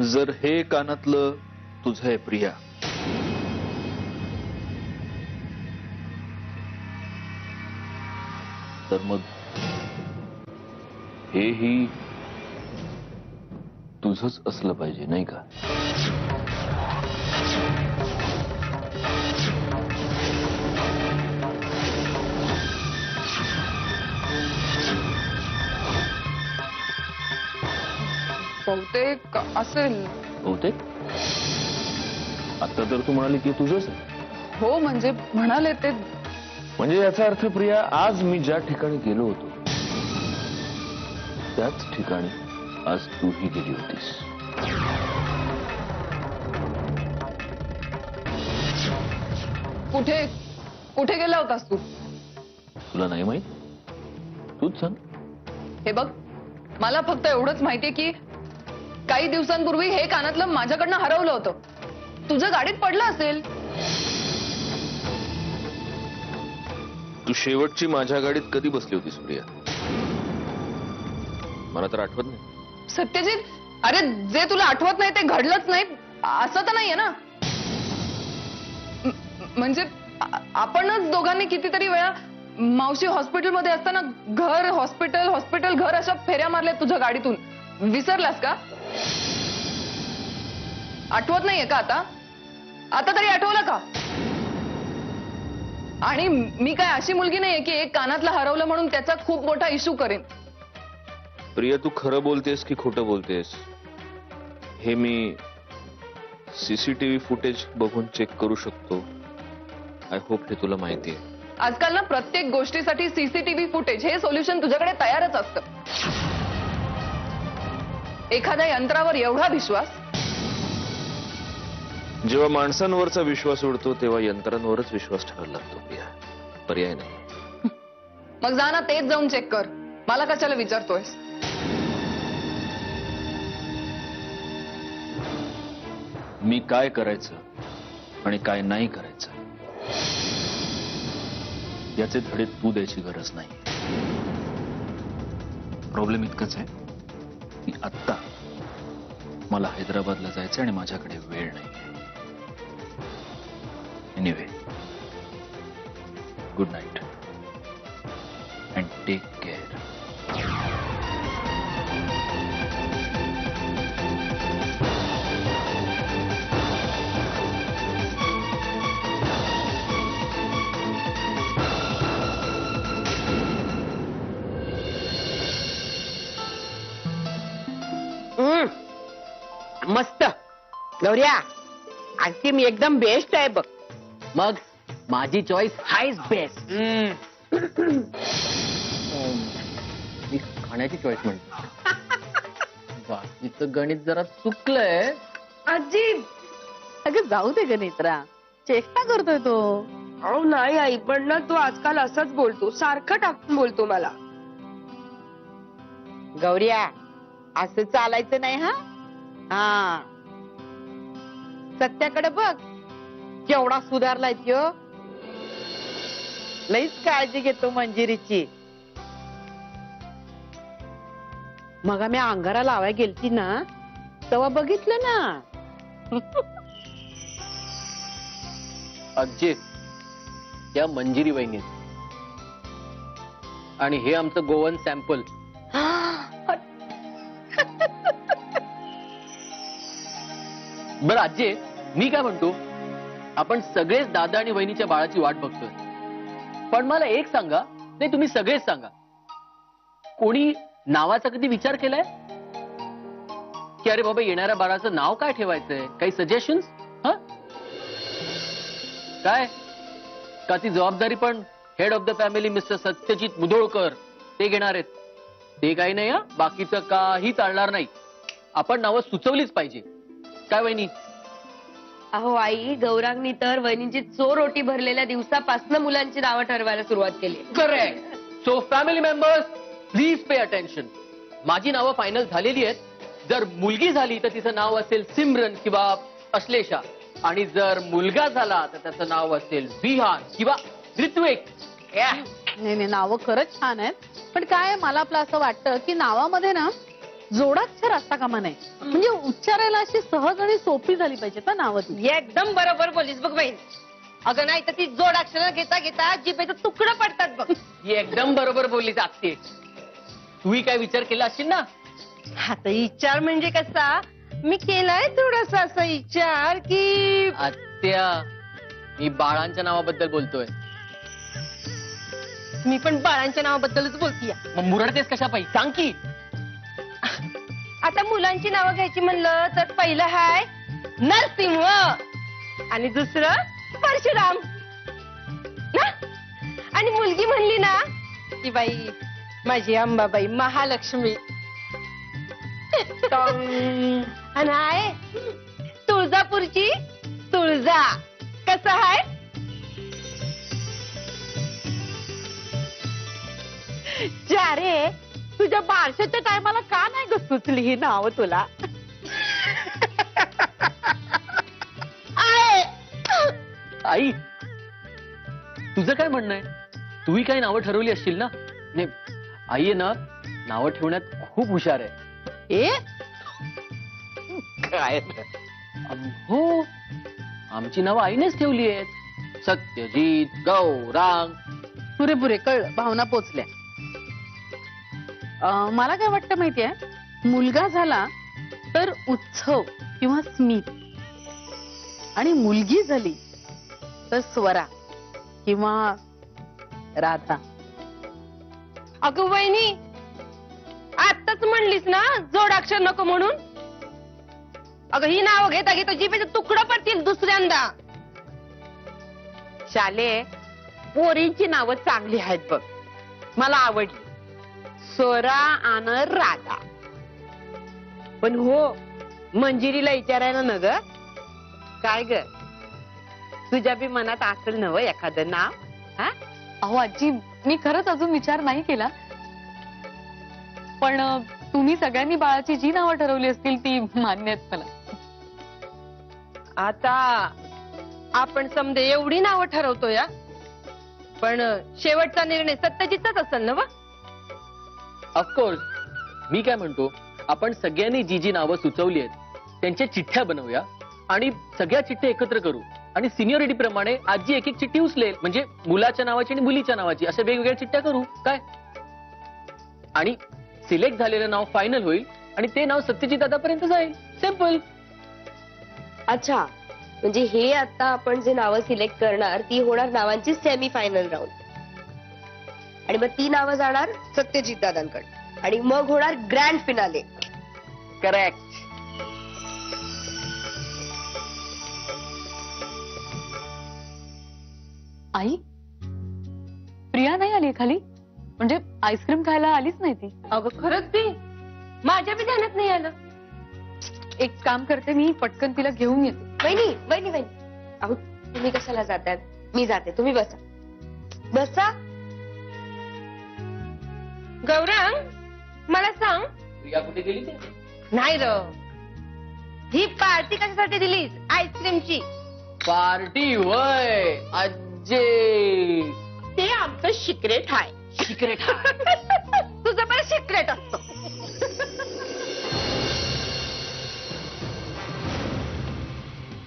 जर हे कानातलं तुझं आहे प्रिया, तर मग हेही तुझंच असलं पाहिजे, नाही का? बहुतेक असेल. बहुतेक आता तर तू म्हणाली की तुझंच आहे. हो म्हणजे म्हणाले ते. म्हणजे याचा अर्थ प्रिया, आज मी ज्या ठिकाणी गेलो होतो त्याच ठिकाणी आज तूही गेली होतीस. कुठे कुठे गेला होतास तू? तुला नाही माहित? तूच सांग. हे बघ, मला फक्त एवढंच माहितीये की काही दिवसांपूर्वी हे कानातलं माझ्याकडनं हरवलं होतं. तुझ्या गाडीत पडलं असेल. तू शेवटची माझ्या गाडीत कधी बसली होतीस प्रिया? मला तर आठवत नाही. सत्यजित, अरे जे तुला आठवत नाही ते घडलंच नाही असं तर नाहीये ना? म्हणजे आपणच दोघांनी कितीतरी वेळा मावशी हॉस्पिटलमध्ये असताना घर हॉस्पिटल हॉस्पिटल घर अशा फेऱ्या मारल्या तुझ्या गाडीतून. विसरलास का? आठवत नाहीये का आता? आता तरी आठवलं का? आणि मी काय अशी मुलगी नाहीये की एक कानातलं हरवलं म्हणून त्याचा खूप मोठा इश्यू करेन. प्रिया, तू खरं बोलतेस की खोटं बोलतेस हे मी सीसीटीव्ही फुटेज बघून चेक करू शकतो. आय होप हे तुला माहिती आहे. आजकाल ना प्रत्येक गोष्टीसाठी सीसीटीव्ही फुटेज हे सोल्युशन तुझ्याकडे तयारच असतं. एखाद्या यंत्रावर एवढा विश्वास? जेव्हा माणसांवरचा विश्वास उडतो तेव्हा यंत्रांवरच विश्वास ठेवायला लागतो प्रिया. पर्याय नाही. मग जा ना, तेच जाऊन चेक कर. मला कशाला विचारतोयस? मी काय करायचं आणि काय नाही करायचं याचे धडे तू द्यायची गरज नाही. प्रॉब्लेम इतकंच आहे की आत्ता मला हैदराबादला जायचं आणि माझ्याकडे वेळ नाही. Anyway, good night and take care. मस्त गौऱ्या, आईस्क्रीम एकदम बेस्ट आहे बघ. मग माझी चॉईस हायच बेस्ट. मी खाण्याची चॉईस म्हणतो. बाकीचं गणित जरा चुकलंय. आजी, अगं जाऊ दे गणित्रा, चेष्टा करतोय तो. अहो नाही आई, पण ना तो आजकाल असंच बोलतो, सारखं टाकून बोलतो मला. गौऱ्या, असं चालायचं नाही. हा हा, सत्याकडे बघ केवढा सुधारलाय त्यो. लईच काळजी घेतो मंजिरीची. मग आम्ही अंगारा लावाय गेलती ना तेव्हा बघितलं ना. आजी, त्या मंजिरी वहिनी आणि हे आमचं गोवन सॅम्पल. बरं आजी, मी काय म्हणतो, आपण सगळेच दादा आणि वहिनीच्या बाळाची वाट बघतोय. पण मला एक सांगा, नाही तुम्ही सगळेच सांगा, कोणी नावाचा कधी विचार केलाय की अरे बाबा येणाऱ्या बाळाचं नाव काय ठेवायचंय? काही सजेशन्स? काय का ती जबाबदारी पण head of the family mister Satyajit Mudholkar ते घेणार आहेत? ते काही नाही. बाकीचं काही चालणार नाही. आपण नावं सुचवलीच पाहिजे. काय वहिनी? अहो आई, गौरांगनी तर वहिनीची चोरोटी भरलेल्या दिवसापासून मुलांची नावं ठरवायला सुरुवात केली. Correct. So family members, please pay attention. माझी नावं फायनल झालेली आहेत. जर मुलगी झाली तर तिचं नाव असेल सिमरन किंवा अश्लेषा, आणि जर मुलगा झाला तर त्याचं नाव असेल विहान किंवा ऋत्विक. नाही नाही, नावं खरंच छान आहेत. पण काय मला आपलं असं वाटतं की नावामध्ये ना जोडाक्षर असता कामा नाही. म्हणजे उच्चारायला अशी सहज आणि सोपी झाली पाहिजे ना नावं ती. एकदम बरोबर बोलीस बघ बहीण. अगं नाही तर ती जोडाक्षर घेता घेता जिभेचं तुकडं पडतात बघ. ही एकदम बरोबर बोलली जाते. तूही काय विचार केला असशील ना. आता विचार म्हणजे कसा मी केलाय थोडासा असा विचार की आत्या मी बाळांच्या नावाबद्दल बोलतोय. मी पण बाळांच्या नावाबद्दलच बोलतीय. मग मुरडतेस कशा पाहिजे सांग की. आता मुलांची नावं घ्यायची म्हणलं तर पहिलं हाय नरसिंह आणि दुसरं परशुराम ना. आणि मुलगी म्हणली ना की बाई माझी अंबाबाई महालक्ष्मी. आणि आहे तुळजापूरची तुळजा. कसं आहे. रे तुझ्या बारशाच्या टायमाला का नाही ग सुचली ही नाव तुला. आई तुझं काय म्हणणं आहे. तूही काही नावं ठरवली असशील ना. नाही आई आहे ना नावं ठेवण्यात खूप हुशार आहे. ए काय हो आमची नावं आईनेच ठेवली आहेत. सत्यजित गौरांग. पुरेपुरे कळलं. भावना पोचल्या. मला काय वाटतं माहितीये मुलगा झाला तर उत्सव किंवा स्मित आणि मुलगी झाली तर स्वरा किंवा राधा. अगं वहिनी आत्ताच म्हणलीस ना जोडाक्षर नको म्हणून. अगं ही नाव घेता घेता जिभेचं तुकडं पडतील दुसऱ्यांदा. शाले पोरींची नावं चांगली आहेत बघ. मला आवडली स्वरा आणि राधा. पण हो मंजिरीला विचारायला न ग काय ग तुझ्या बी मनात असेल नव एखादं नाव. हा अहो आजी मी खरंच अजून विचार नाही केला. पण तुम्ही सगळ्यांनी बाळाची जी नावं ठरवली असतील ती मान्य आहेत मला. आता आपण समजे एवढी नावं ठरवतो या. पण शेवटचा निर्णय सत्यजितचाच असेल ना. ऑफकोर्स मी काय म्हणतो आपण सगळ्यांनी जी जी नावं सुचवली आहेत त्यांच्या चिठ्ठ्या बनवूया आणि सगळ्या चिठ्ठ्या एकत्र करू आणि सिनियरिटी प्रमाणे आजी एक एक चिठ्ठी उचलेल. म्हणजे मुलाच्या नावाची आणि मुलीच्या नावाची अशा वेगवेगळ्या चिठ्ठ्या करू काय. आणि सिलेक्ट झालेलं नाव फायनल होईल आणि ते नाव सत्यजित दादापर्यंत जाईल. सिंपल. अच्छा म्हणजे हे आता आपण जे नावं सिलेक्ट करणार ती होणार नावांची सेमी फायनल राऊंड. आणि मग ती नावं जाणार सत्यजित दादांकडे आणि मग होणार ग्रँड फिनाले. करेक्ट. आई प्रिया नाही आली खाली. म्हणजे आईस्क्रीम खायला आलीच नाही ती. अगं खरंच ती माझ्या बी ध्यानात नाही आलं. एक काम करते मी पटकन तिला घेऊन येते. वहिनी वहिनी वहिनी अहो तुम्ही कशाला जातात. मी जाते तुम्ही बसा बसा. गौरंग मला सांग. प्रिया कुठे गेली ते. नाही र ही पार्टी कशासाठी दिलीस आईस्क्रीमची. पार्टी वय आजे. ते आमचं सिक्रेट आहे. सिक्रेट. तुझं पण सिक्रेट असतं.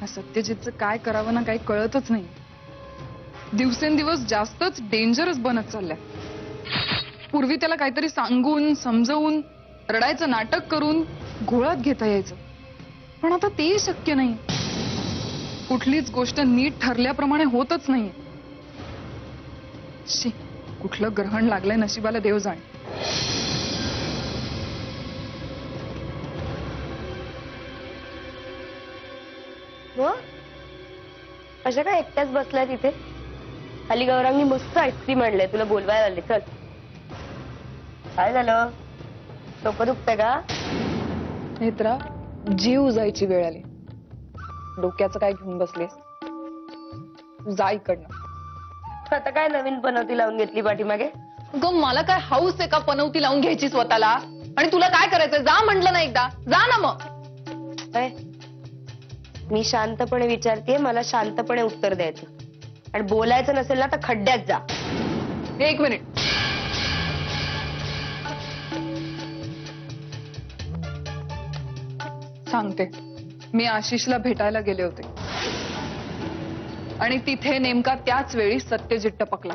सत्यजितचं काय करावं ना काही कळतच नाही. दिवसेंदिवस जास्तच डेंजरस बनत चाललंय. पूर्वी त्याला काहीतरी सांगून समजवून रडायचं नाटक करून घोळात घेता यायचं. पण आता तेही शक्य नाही. कुठलीच गोष्ट नीट ठरल्याप्रमाणे होतच नाहीये. शी कुठलं ग्रहण लागलंय नशिबाला देव जाणे. अशा काय एकट्याच बसलाय तिथे. खाली गौरांनी मस्त आईस्क्रीम आणलंय तुला बोलवायला आले. चल काय झालं डोकं दुखतंय का. नेत्रा जीव जायची वेळ आली. डोक्याचं काय घेऊन बसलेस. जा इकडनं. आता काय नवीन पनवती लावून घेतली पाठीमागे. ग मला काय हाऊस आहे का पनवती लावून घ्यायची स्वतःला. आणि तुला काय करायचंय जा म्हटलं ना एकदा. जा ना मग. मी शांतपणे विचारतेय मला शांतपणे उत्तर द्यायचं आणि बोलायचं नसेल ना तर खड्ड्यात जा. एक मिनिट. सांगते. मी आशिषला भेटायला गेले होते आणि तिथे नेमका त्याच वेळी सत्यजित टपकला.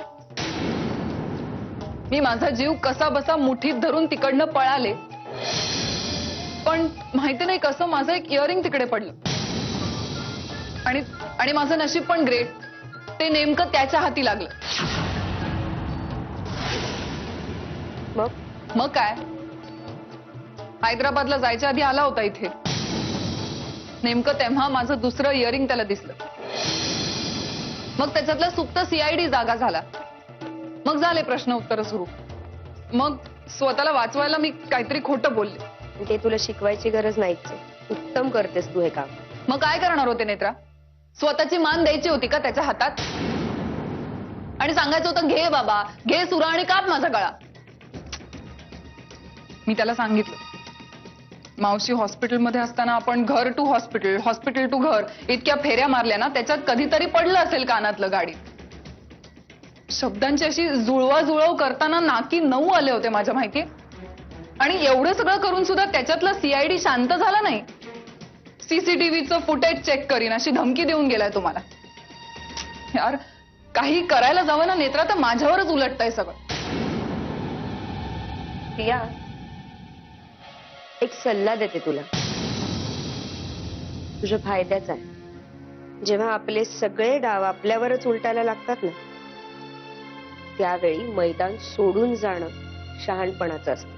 मी माझा जीव कसा बसा मुठीत धरून तिकडनं पळाले, पण माहिती नाही कसं माझं एक इयरिंग तिकडे पडलं आणि आणि माझं नशीब पण ग्रेट, ते नेमकं त्याच्या हाती लागलं. मग काय, हैदराबादला जायच्या आधी आला होता इथे. नेमकं तेव्हा माझं दुसरं इयरिंग त्याला दिसलं. मग त्याच्यातला सुप्त सीआयडी जागा झाला. मग झाले प्रश्न उत्तर सुरू. मग स्वतःला वाचवायला मी काहीतरी खोटं बोलले. ते तुला शिकवायची गरज नाहीच. उत्तम करतेस तू हे काम. मग काय करणार होते नेत्रा? स्वतःची मान द्यायची होती का त्याच्या हातात आणि सांगायचं होतं घे बाबा, घे सुरा आणि काप माझा गळा. मी त्याला सांगितलं, मावशी हॉस्पिटलमध्ये असताना आपण घर टू हॉस्पिटल, हॉस्पिटल टू घर इतक्या फेऱ्या मारल्या ना, त्याच्यात कधीतरी पडलं असेल कानातलं गाडीत. शब्दांची अशी जुळवाजुळव करताना नाकी 9 आले होते माझ्या माहितीये. आणि एवढं सगळं करून सुद्धा त्याच्यातला सीआयडी शांत झाला नाही. सीसीटीव्हीचं फुटेज चेक करीन अशी धमकी देऊन गेलाय तुम्हाला. यार काही करायला जावं ना नेत्रा तर माझ्यावरच उलटतंय सगळं. प्रिया, एक सल्ला देते तुला, तुझ्या फायद्याचा आहे. जेव्हा आपले सगळे डाव आपल्यावरच उलटायला लागतात ना, त्यावेळी मैदान सोडून जाणं शहाणपणाचं असतं.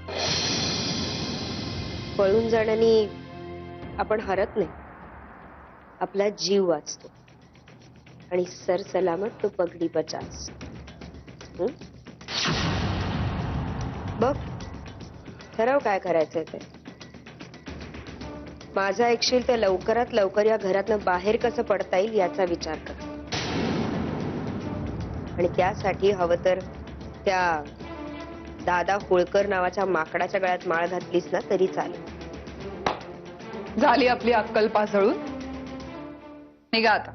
पळून जाण्याने आपण हरत नाही, आपला जीव वाचतो आणि सरसलामत तो पगडी बचास. बघ, ठरव काय करायचंय ते. माझा ऐकशील तर लवकरात लवकर या घरातनं बाहेर कसं पडता येईल याचा विचार कर. आणि त्यासाठी हवं तर त्या दादा होळकर नावाच्या माकडाच्या गळ्यात माळ घातलीस ना तरी चालेल. झाली आपली अक्कल पासळून. निघा आता.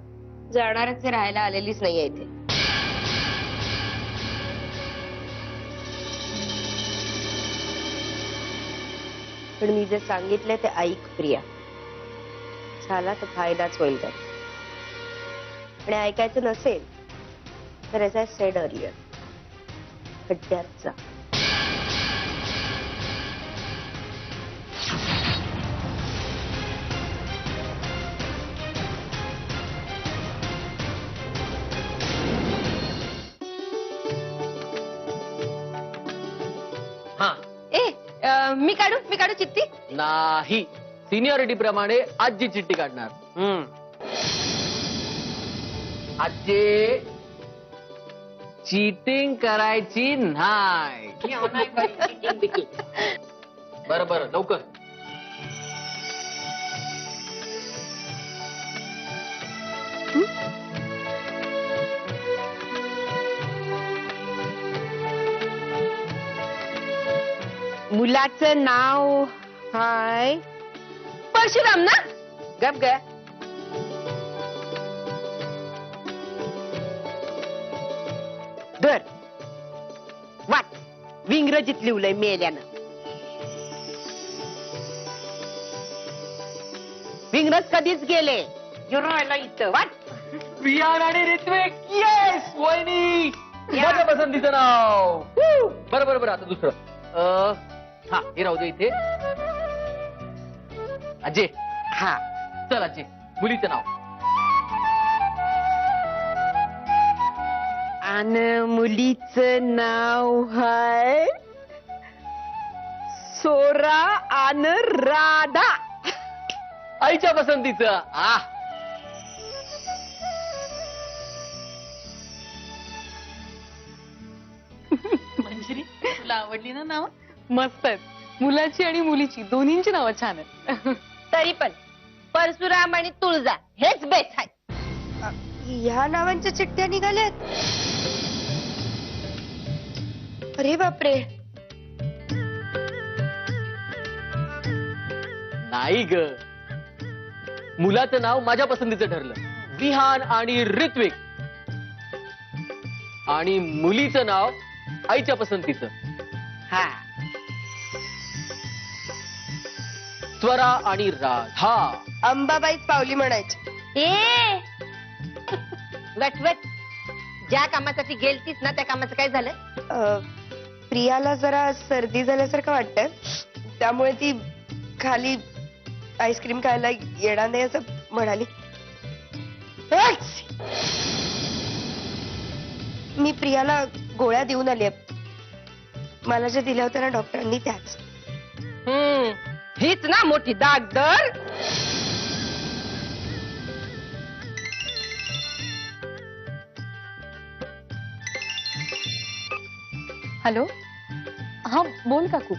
जाणारच राहायला आलेलीच नाहीये इथे. पण मी जे सांगितलंय ते ऐक प्रिया. झाला तर फायदाच होईल तर. आणि ऐकायचं नसेल तर एज आय सेड अर्लियर, खड्ड्यात जा. हा मी काढू चिठ्ठी. नाही, सिनियरिटी प्रमाणे आजी चिठ्ठी काढणार. आजी चीटिंग करायची नाही. बरं बरं लवकर. मुलाचं नाव हाय परशुराम ना? गप ग. धर वाट, विंग्रजीत लिवलंय मेल्यानं. विंग्रज कधीच गेले. जुरायला इथं वाट. प्रियान आणि ऋत्विक. येस वहिनी, माझ्या पसंतीचं नाव. बरं बरं बरं, आता दुसरं. हा हे राहू दे इथे. अजय. हा चल अजय, मुलीचं नाव. आणि मुलीचं नाव हाय सोरा आणि राधा. आईच्या पसंतीचं. मंजिरी, तुला आवडली ना नाव? मस्त आहेत. मुलाची आणि मुलीची दोन्हींची नावं छान आहेत. तरी पण परशुराम आणि तुळजा हेच बेस्ट आहे. ह्या नावांच्या चिठ्ठ्या निघाल्यात. अरे बापरे. नाही ग, मुलाचं नाव माझ्या पसंतीचं ठरलं, विहान आणि ऋत्विक. आणि मुलीचं नाव आईच्या पसंतीचं. हा स्वरा आणि राधा. अंबाबाईच पावली म्हणायची. ए वटवट, ज्या कामासाठी गेलतीस ना त्या कामाचं काय झालं? प्रियाला जरा सर्दी झाल्यासारखं वाटतंय, त्यामुळे ती खाली आईस्क्रीम खायला येणार नाही असं म्हणाली. मी प्रियाला गोळ्या देऊन आली. मला ज्या दिल्या होत्या ना डॉक्टरांनी त्याच. हीच ना मोठी दागदर. हॅलो, हा बोल काकू.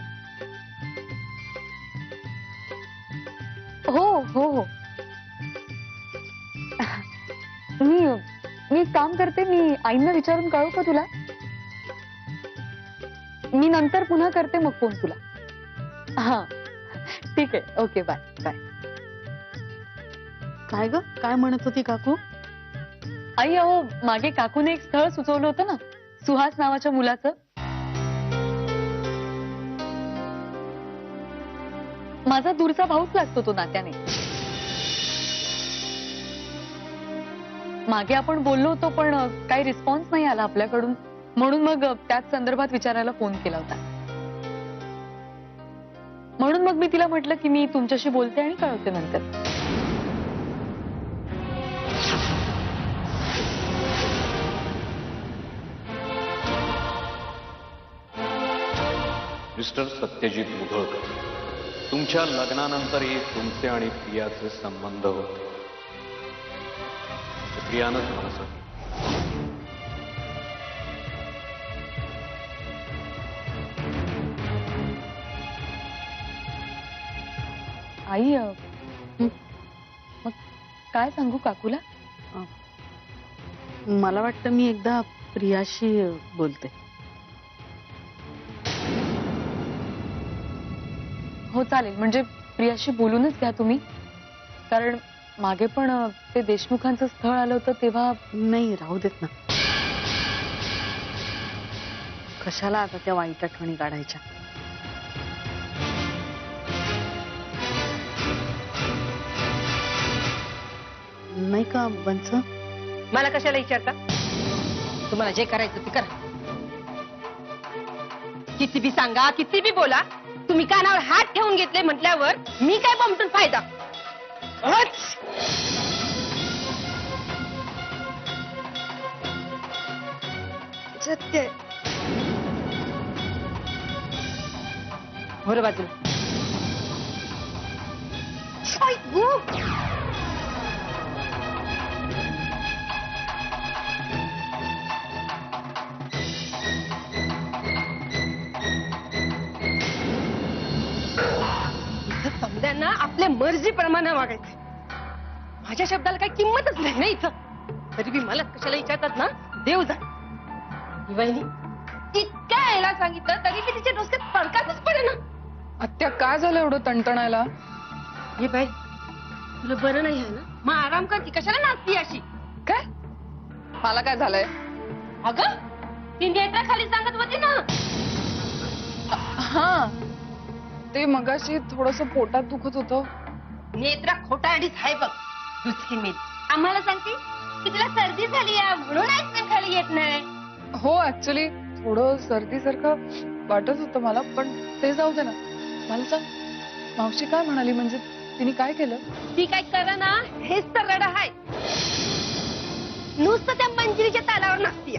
हो हो हो, मी एक काम करते, मी आईंना विचारून कळू का तुला? मी नंतर पुन्हा करते मग फोन तुला. हा ठीक आहे, ओके, बाय बाय. काय ग, काय म्हणत होती काकू? आई, अहो मागे काकूने एक स्थळ सुचवलं होतं ना, सुहास नावाच्या मुलाचं. माझा दूरचा भाऊच लागतो तो नात्याने. मागे आपण बोललो होतो पण काही रिस्पॉन्स नाही आला आपल्याकडून, म्हणून मग त्याच संदर्भात विचारायला फोन केला होता. म्हणून मग मी तिला म्हटलं की मी तुमच्याशी बोलते आणि कळवते नंतर. मिस्टर सत्यजित मुधोळकर, तुमच्या लग्नानंतरही तुमचे आणि प्रियाचे संबंध होते. ते प्रियानंच मला सांगितलं. आई, मग काय सांगू काकूला? मला वाटतं मी एकदा प्रियाशी बोलते. हो चालेल, म्हणजे प्रियाशी बोलूनच घ्या तुम्ही, कारण मागे पण ते देशमुखांचं स्थळ आलं होतं तेव्हा. नाही, राहू देत ना, कशाला आता त्या वाईट आठवणी काढायच्या. नाही का बंच? मला कशाला विचारता? तुम्हाला जे करायचं ते करा. किती बी सांगा, किती बी बोला, तुम्ही कानावर हात ठेवून घेतले म्हटल्यावर मी काय बमटून फायदा? सत्य बरं बाजूला. समद्यांना आपल्या मर्जीप्रमाणे वागायचं. माझ्या शब्दाला काही किंमतच नाही ना इथं. तरी बी मला कशाला विचारतात ना, देव जा. ही वहिनी इतक्या यायला सांगितलं तरी बी तिच्या डोक्यात फडकाच पडे ना. आत्या, काय झालं एवढं तणतणायला? हे बाई, तुला बरं नाही आहे ना? मग आराम कर की, कशाला नाचती अशी? काय? मला काय झालंय? अगं, ती नेत्राखाली सांगत होती ना. हा, ते मगाशी थोडस पोटात दुखत होतं. नेत्रा खोटारडीच आहे बघ. दुसरी मी आम्हाला सांगते की तिला सर्दी झाली आहे म्हणून आईस्क्रीम खाली येत नाही. हो, ऍक्च्युली थोडं सर्दीसारखं वाटत होतं मला, पण ते जाऊ दे ना. मला सांग, मावशी काय म्हणाली? म्हणजे तिने काय केलं? ती काय करा ना, हेच तर रड आहे. नुसतं त्या मंजिरीच्या तालावर नसती.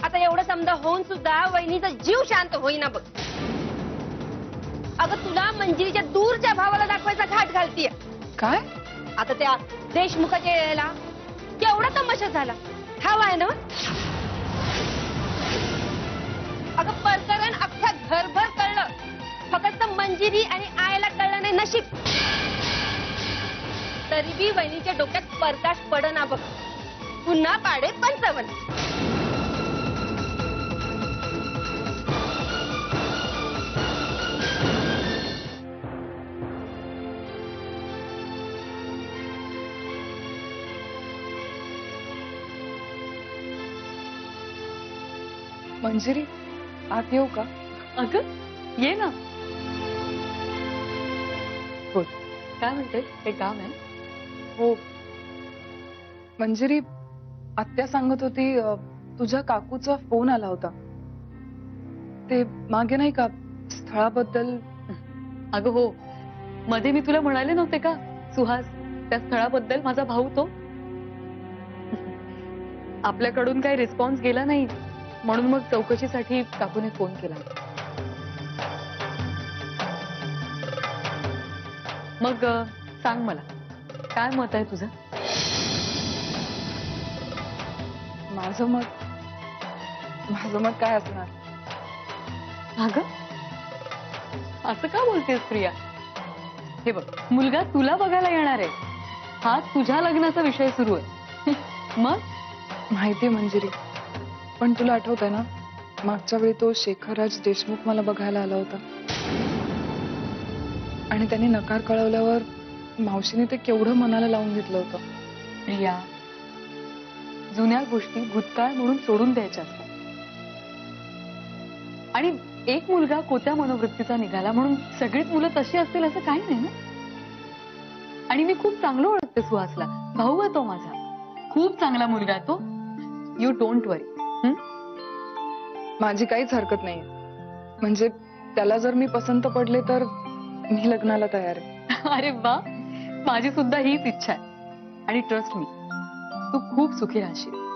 आता एवढं समजा होऊन सुद्धा वहिनीचा जीव शांत होईना बघ. अगं, तुला मंजिरीच्या दूरच्या भावाला दाखवायचा घाट घालतीय. काय? आता त्या देशमुखाच्या यायला केवढा तमाशा झाला, ठाव आहे ना? अगं, प्रकरण अख्ख्या घरभर कळलं, फक्त मंजिरी आणि आयला कळलं नाही. नशीब तरी बी वहिनीच्या डोक्यात प्रकाश पडना बघ. पुन्हा पाडे 55. मंजिरी, आत येऊ का? अगं, ये ना. बोल. काय म्हणते हे काम आहे? हो. मंजिरी, आत्या सांगत होती तुझ्या काकूचा फोन आला होता. ते मागे नाही का स्थळाबद्दल. अगं हो, मध्ये मी तुला म्हणाले नव्हते का सुहास, त्या स्थळाबद्दल माझा भाऊ तो. आपल्याकडून काही रिस्पॉन्स गेला नाही म्हणून मग चौकशीसाठी काकूने फोन केला. मग सांग मला, काय मत आहे तुझं? माझं मत काय असणार? अगं असं का बोलतेस प्रिया? हे बघ, मुलगा तुला बघायला येणार आहे, हा तुझ्या लग्नाचा विषय सुरू आहे. मग माहितीये मंजिरी, पण तुला आठवत आहे ना मागच्या वेळी तो शेखरराज देशमुख मला बघायला आला होता आणि त्यांनी नकार कळवल्यावर मावशीने ते केवढं मनाला लावून घेतलं होतं. प्रिया, जुन्या गोष्टी भूतकाळ म्हणून सोडून द्यायच्या असतात. आणि एक मुलगा कोत्या मनोवृत्तीचा निघाला म्हणून सगळीच मुलं तशी असतील असं काही नाही ना. आणि मी खूप चांगलं ओळखते सुहासला, भाऊ आहे तो माझा, खूप चांगला मुलगा आहे तो. यू डोंट वरी. माझी काहीच हरकत नाही, म्हणजे त्याला जर मी पसंत पडले तर मी लग्नाला तयार आहे. अरे वा, माझी सुद्धा हीच इच्छा आहे. आणि ट्रस्ट मी, तू खूप सुखी राहशील.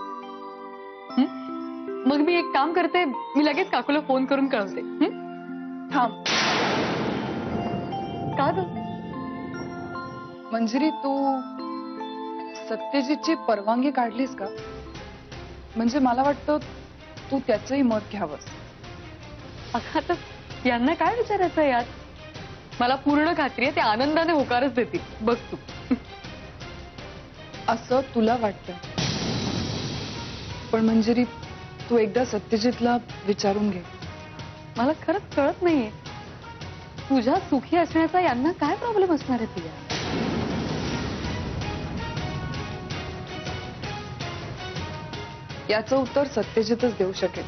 मग मी एक काम करते, मी लगेच काकूला फोन करून कळवते. थांब का ग? मंजिरी, तू सत्यजितची परवानगी काढलीस का? म्हणजे मला वाटतं तू त्याचंही मत घ्यावंस. अगं आता यांना काय विचारायचं यात? मला पूर्ण खात्री आहे ते आनंदाने होकारच देतील, बघ तू. असं तुला वाटतं, पण मंजिरी तू एकदा सत्यजितला विचारून घे. मला खरंच कळत नाहीये तुझ्या सुखी असण्याचा यांना काय प्रॉब्लेम असणार आहे प्रिया? याचं उत्तर सत्यजितच देऊ शकेल.